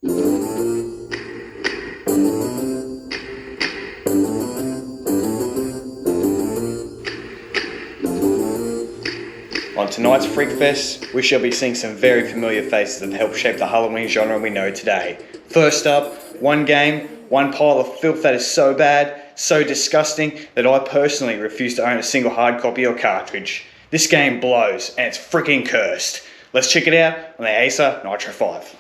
On tonight's Freak Fest, we shall be seeing some very familiar faces that helped shape the Halloween genre we know today. First up, one game, one pile of filth that is so bad, so disgusting, that I personally refuse to own a single hard copy or cartridge. This game blows, and it's freaking cursed. Let's check it out on the Acer Nitro 5.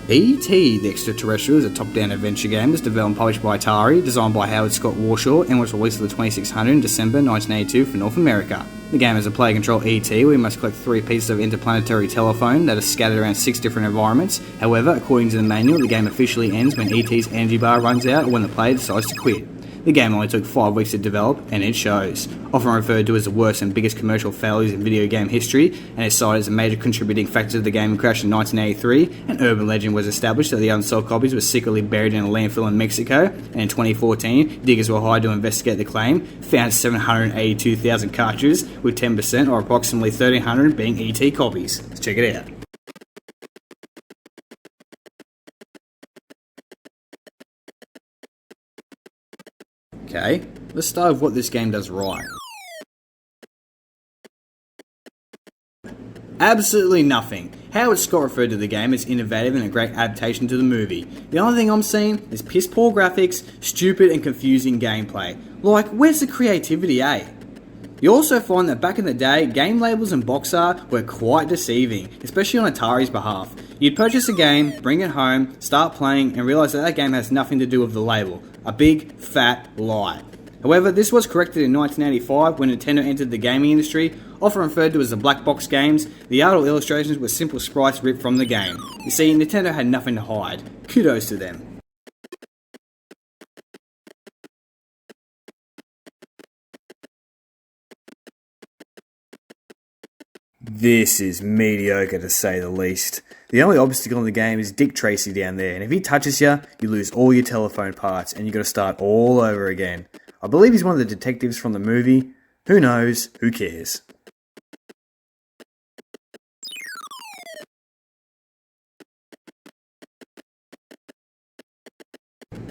E.T. the ExtraTerrestrial is a top-down adventure game that's developed and published by Atari, designed by Howard Scott Warshaw, and was released on the 2600 in December 1982 for North America. The game has a player-controlled E.T. where you must collect 3 pieces of interplanetary telephone that are scattered around 6 different environments. However, according to the manual, the game officially ends when E.T.'s energy bar runs out or when the player decides to quit. The game only took 5 weeks to develop, and it shows. Often referred to as the worst and biggest commercial failures in video game history, and is cited as a major contributing factor to the game crash in 1983, an urban legend was established that the unsold copies were secretly buried in a landfill in Mexico, and in 2014, diggers were hired to investigate the claim, found 782,000 cartridges, with 10% or approximately 1,300 being ET copies. Let's check it out. Okay, let's start with what this game does right. Absolutely nothing. Howard Scott referred to the game as innovative and a great adaptation to the movie. The only thing I'm seeing is piss poor graphics, stupid and confusing gameplay. Like, where's the creativity, eh? You also find that back in the day, game labels and box art were quite deceiving, especially on Atari's behalf. You'd purchase a game, bring it home, start playing, and realise that that game has nothing to do with the label. A big, fat lie. However, this was corrected in 1985 when Nintendo entered the gaming industry, often referred to as the black box games. The art or illustrations were simple sprites ripped from the game. You see, Nintendo had nothing to hide. Kudos to them. This is mediocre to say the least. The only obstacle in the game is Dick Tracy down there, and if he touches you, you lose all your telephone parts and you gotta start all over again. I believe he's one of the detectives from the movie. Who knows? Who cares?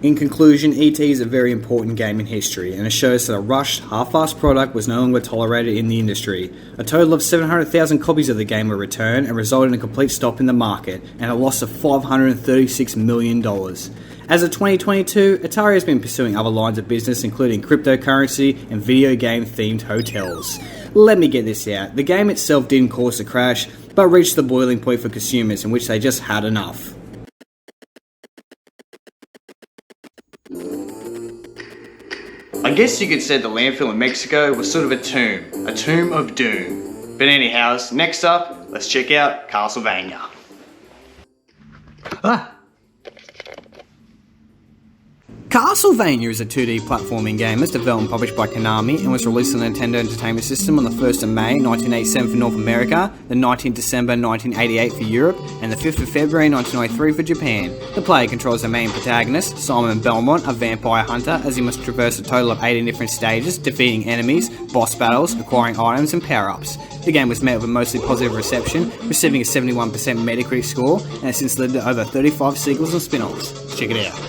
In conclusion, E.T. is a very important game in history, and it shows that a rushed, half-assed product was no longer tolerated in the industry. A total of 700,000 copies of the game were returned and resulted in a complete stop in the market, and a loss of $536 million. As of 2022, Atari has been pursuing other lines of business, including cryptocurrency and video game-themed hotels. Let me get this out. The game itself didn't cause the crash, but reached the boiling point for consumers in which they just had enough. I guess you could say the landfill in Mexico was sort of a tomb of doom. But anyhow, next up, let's check out Castlevania. Castlevania is a 2D platforming game that's developed and published by Konami and was released on the Nintendo Entertainment System on the 1st of May 1987 for North America, the 19th December 1988 for Europe, and the 5th of February 1993 for Japan. The player controls the main protagonist, Simon Belmont, a vampire hunter, as he must traverse a total of 18 different stages, defeating enemies, boss battles, acquiring items and power-ups. The game was met with a mostly positive reception, receiving a 71% Metacritic score, and has since led to over 35 sequels and spin-offs. Check it out.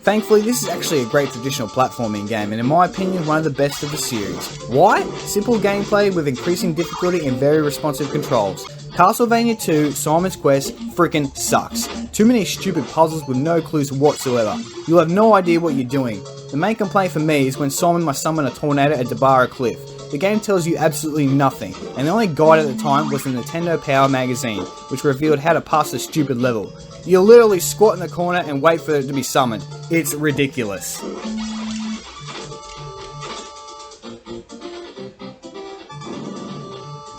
Thankfully, this is actually a great traditional platforming game, and in my opinion, one of the best of the series. Why? Simple gameplay with increasing difficulty and very responsive controls. Castlevania 2 Simon's Quest frickin' sucks. Too many stupid puzzles with no clues whatsoever. You'll have no idea what you're doing. The main complaint for me is when Simon must summon a tornado at Debarra Cliff. The game tells you absolutely nothing, and the only guide at the time was the Nintendo Power magazine, which revealed how to pass the stupid level. You'll literally squat in the corner and wait for it to be summoned. It's ridiculous.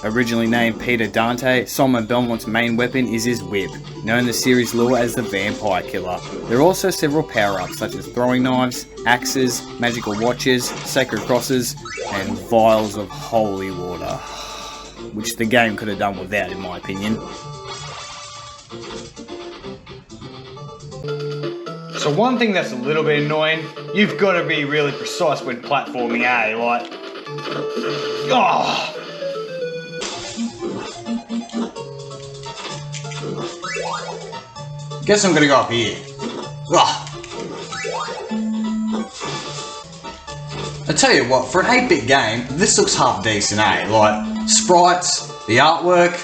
Originally named Peter Dante, Simon Belmont's main weapon is his whip, known in the series lore as the Vampire Killer. There are also several power-ups such as throwing knives, axes, magical watches, sacred crosses, and vials of holy water, which the game could have done without in my opinion. So one thing that's a little bit annoying, you've got to be really precise when platforming, eh? Like, oh. Guess I'm gonna go up here. Ugh. I tell you what, for an 8-bit game, this looks half decent, eh? Like, sprites, the artwork,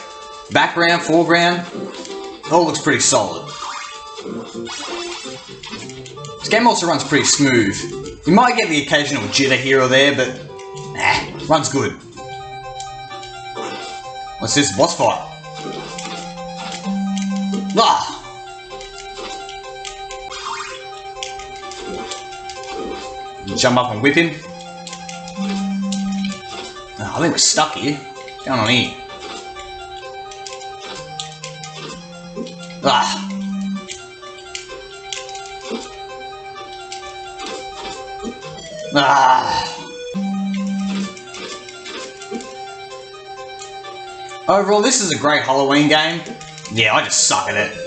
background, foreground, all looks pretty solid. This game also runs pretty smooth. You might get the occasional jitter here or there, but runs good. What's this? Boss fight? Ah! Jump up and whip him. Oh, I think we're stuck here. What's going on here? Ah! Ah! Overall, this is a great Halloween game. Yeah, I just suck at it.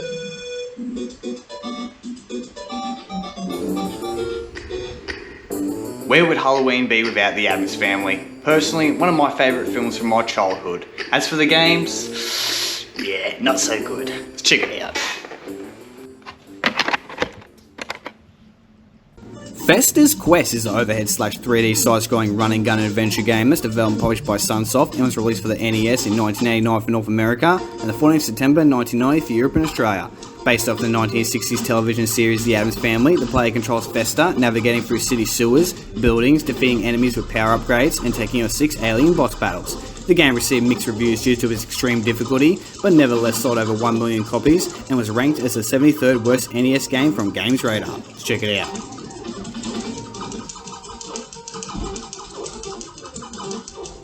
Where would Halloween be without the Addams Family? Personally, one of my favourite films from my childhood. As for the games, yeah, not so good. Let's check it out. Festus Quest is an overhead/3D side-scrolling run-and-gun adventure game that's developed and published by Sunsoft and was released for the NES in 1989 for North America and the 14th September 1990 for Europe and Australia. Based off the 1960s television series The Addams Family, the player controls Fester, navigating through city sewers, buildings, defeating enemies with power upgrades, and taking on 6 alien boss battles. The game received mixed reviews due to its extreme difficulty, but nevertheless sold over 1 million copies and was ranked as the 73rd worst NES game from Games Radar. Let's check it out.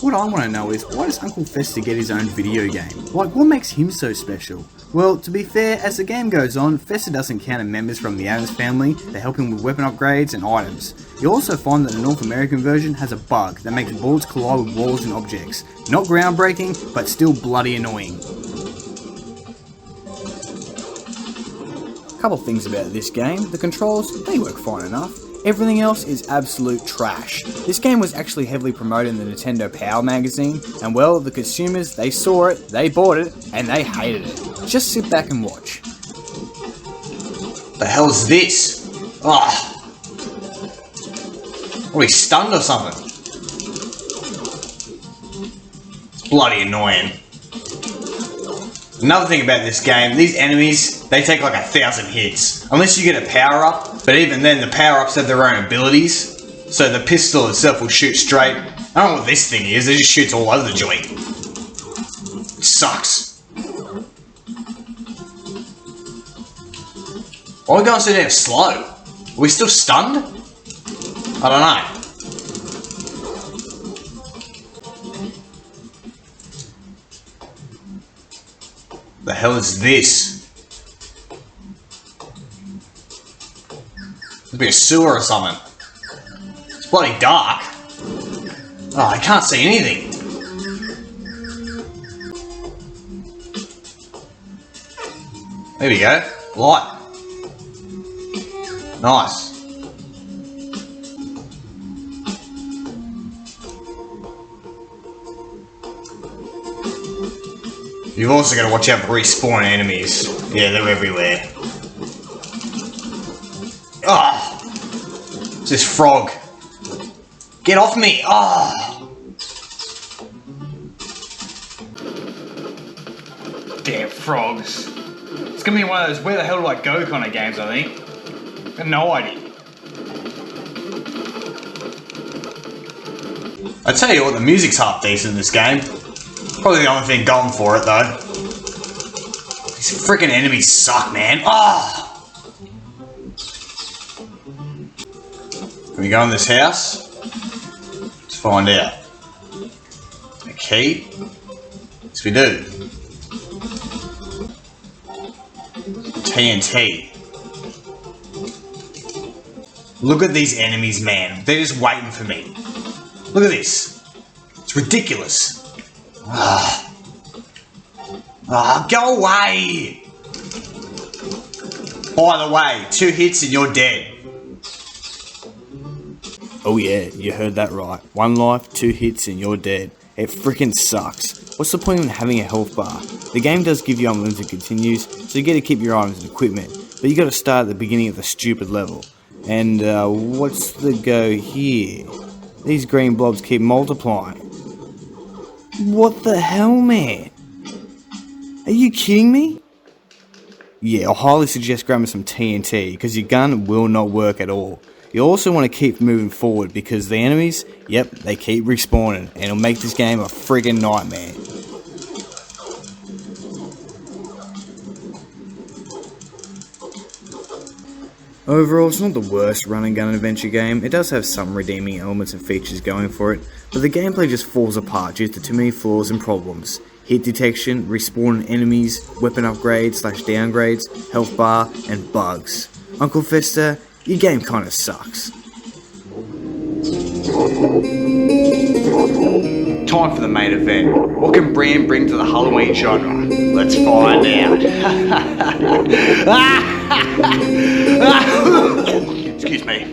What I want to know is, why does Uncle Fester get his own video game? Like, what makes him so special? Well, to be fair, as the game goes on, Fester does encounter members from the Addams Family that help him with weapon upgrades and items. You'll also find that the North American version has a bug that makes bullets collide with walls and objects. Not groundbreaking, but still bloody annoying. Couple things about this game. The controls, they work fine enough. Everything else is absolute trash. This game was actually heavily promoted in the Nintendo Power magazine, and well, the consumers, they saw it, they bought it, and they hated it. Just sit back and watch. The hell is this? Ah! Are we stunned or something? It's bloody annoying. Another thing about this game, these enemies, they take like 1,000 hits. Unless you get a power-up, but even then the power-ups have their own abilities. So the pistol itself will shoot straight. I don't know what this thing is, it just shoots all over the joint. It sucks. Why are we going so damn slow? Are we still stunned? I don't know. The hell is this? Could be a sewer or something. It's bloody dark. Oh, I can't see anything. There we go. Light. Nice. You've also got to watch out for respawn enemies. Yeah, they're everywhere. Ah! Oh, it's this frog. Get off me! Ah! Oh. Damn frogs. It's gonna be one of those where the hell do I go kind of games, I think. I've got no idea. I tell you what, the music's half decent in this game. Probably the only thing going for it though. These freaking enemies suck, man. Ah! Can we go in this house? Let's find out. A key? Yes, we do. TNT. Look at these enemies, man. They're just waiting for me. Look at this. It's ridiculous. Ah. Ah, go away! By the way, 2 hits and you're dead. Oh yeah, you heard that right. 1 life, 2 hits and you're dead. It freaking sucks. What's the point in having a health bar? The game does give you unlimited continues, so you get to keep your items and equipment, but you got to start at the beginning of the stupid level. And what's the go here? These green blobs keep multiplying. What the hell, man? Are you kidding me? Yeah, I'll highly suggest grabbing some TNT, because your gun will not work at all. You also want to keep moving forward, because the enemies, yep, they keep respawning, and it'll make this game a friggin' nightmare. Overall, it's not the worst run and gun adventure game. It does have some redeeming elements and features going for it, but the gameplay just falls apart due to too many flaws and problems. Hit detection, respawning enemies, weapon upgrades / downgrades, health bar, and bugs. Uncle Fester, your game kinda sucks. Time for the main event. What can Bram bring to the Halloween genre? Let's find out. Excuse me.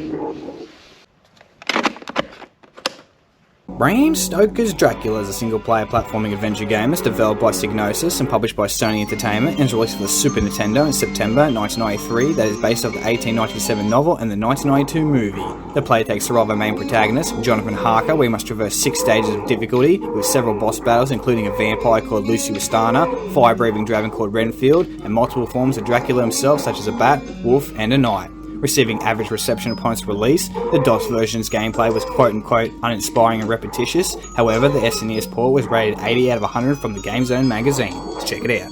Bram Stoker's Dracula is a single-player platforming adventure game that's developed by Snes and published by Sony Entertainment and is released for the Super Nintendo in September 1993. That is based off the 1897 novel and the 1992 movie. The player takes the role of our main protagonist, Jonathan Harker, where you must traverse 6 stages of difficulty with several boss battles, including a vampire called Lucy Wistana, fire-breathing dragon called Renfield, and multiple forms of Dracula himself, such as a bat, wolf, and a knight. Receiving average reception upon its release, the DOS version's gameplay was quote-unquote uninspiring and repetitious. However, the SNES port was rated 80 out of 100 from the Game Zone magazine. Let's check it out.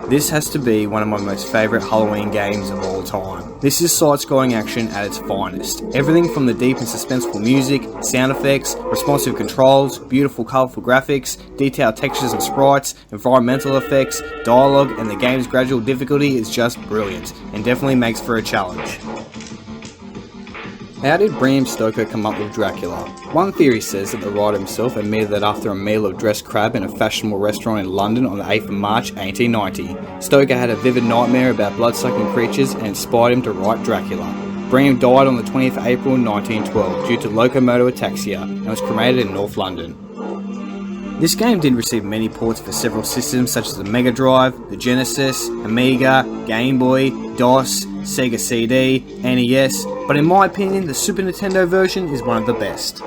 This has to be one of my most favourite Halloween games of all time. This is side-scrolling action at its finest. Everything from the deep and suspenseful music, sound effects, responsive controls, beautiful colourful graphics, detailed textures and sprites, environmental effects, dialogue, and the game's gradual difficulty is just brilliant, and definitely makes for a challenge. How did Bram Stoker come up with Dracula? One theory says that the writer himself admitted that after a meal of dressed crab in a fashionable restaurant in London on the 8th of March 1890, Stoker had a vivid nightmare about blood-sucking creatures and inspired him to write Dracula. Bram died on the 20th of April 1912 due to locomotor ataxia and was cremated in North London. This game did receive many ports for several systems such as the Mega Drive, the Genesis, Amiga, Game Boy, DOS, Sega CD, NES, but in my opinion the Super Nintendo version is one of the best.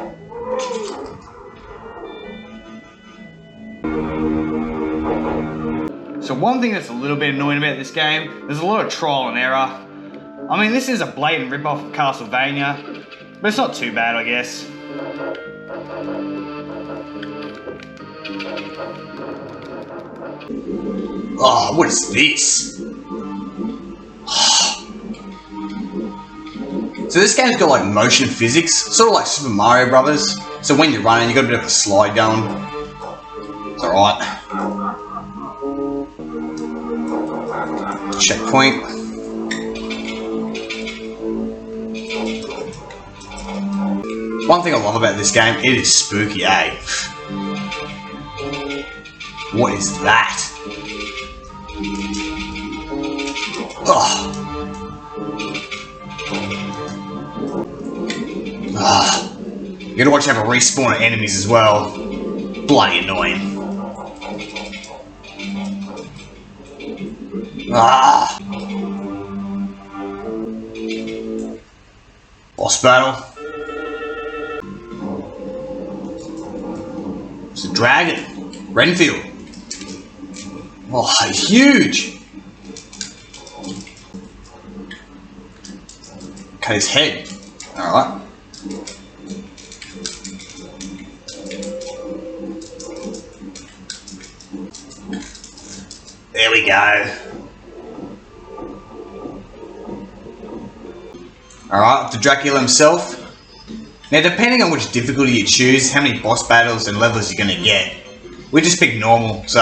So one thing that's a little bit annoying about this game, there's a lot of trial and error. I mean, this is a blatant rip-off of Castlevania, but it's not too bad, I guess. Oh, what is this? So this game's got like motion physics, sort of like Super Mario Brothers. So when you're running, you got a bit of a slide going. It's alright. Checkpoint. One thing I love about this game, it is spooky, eh? What is that? Ugh. You gotta watch out for respawn of enemies as well. Bloody annoying. Boss battle. It's a dragon. Renfield. Oh, huge! Cut his head. Alright. There we go. Alright, the Dracula himself. Now, depending on which difficulty you choose, how many boss battles and levels you're gonna get. We just picked normal, so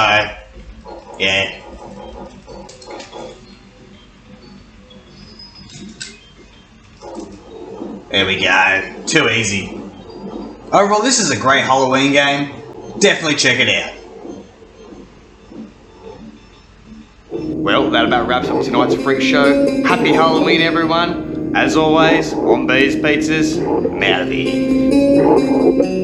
yeah. There we go. Too easy. Overall, this is a great Halloween game. Definitely check it out. Well, that about wraps up tonight's freak show. Happy Halloween, everyone. As always, on B's Pizzas, I'm out of here.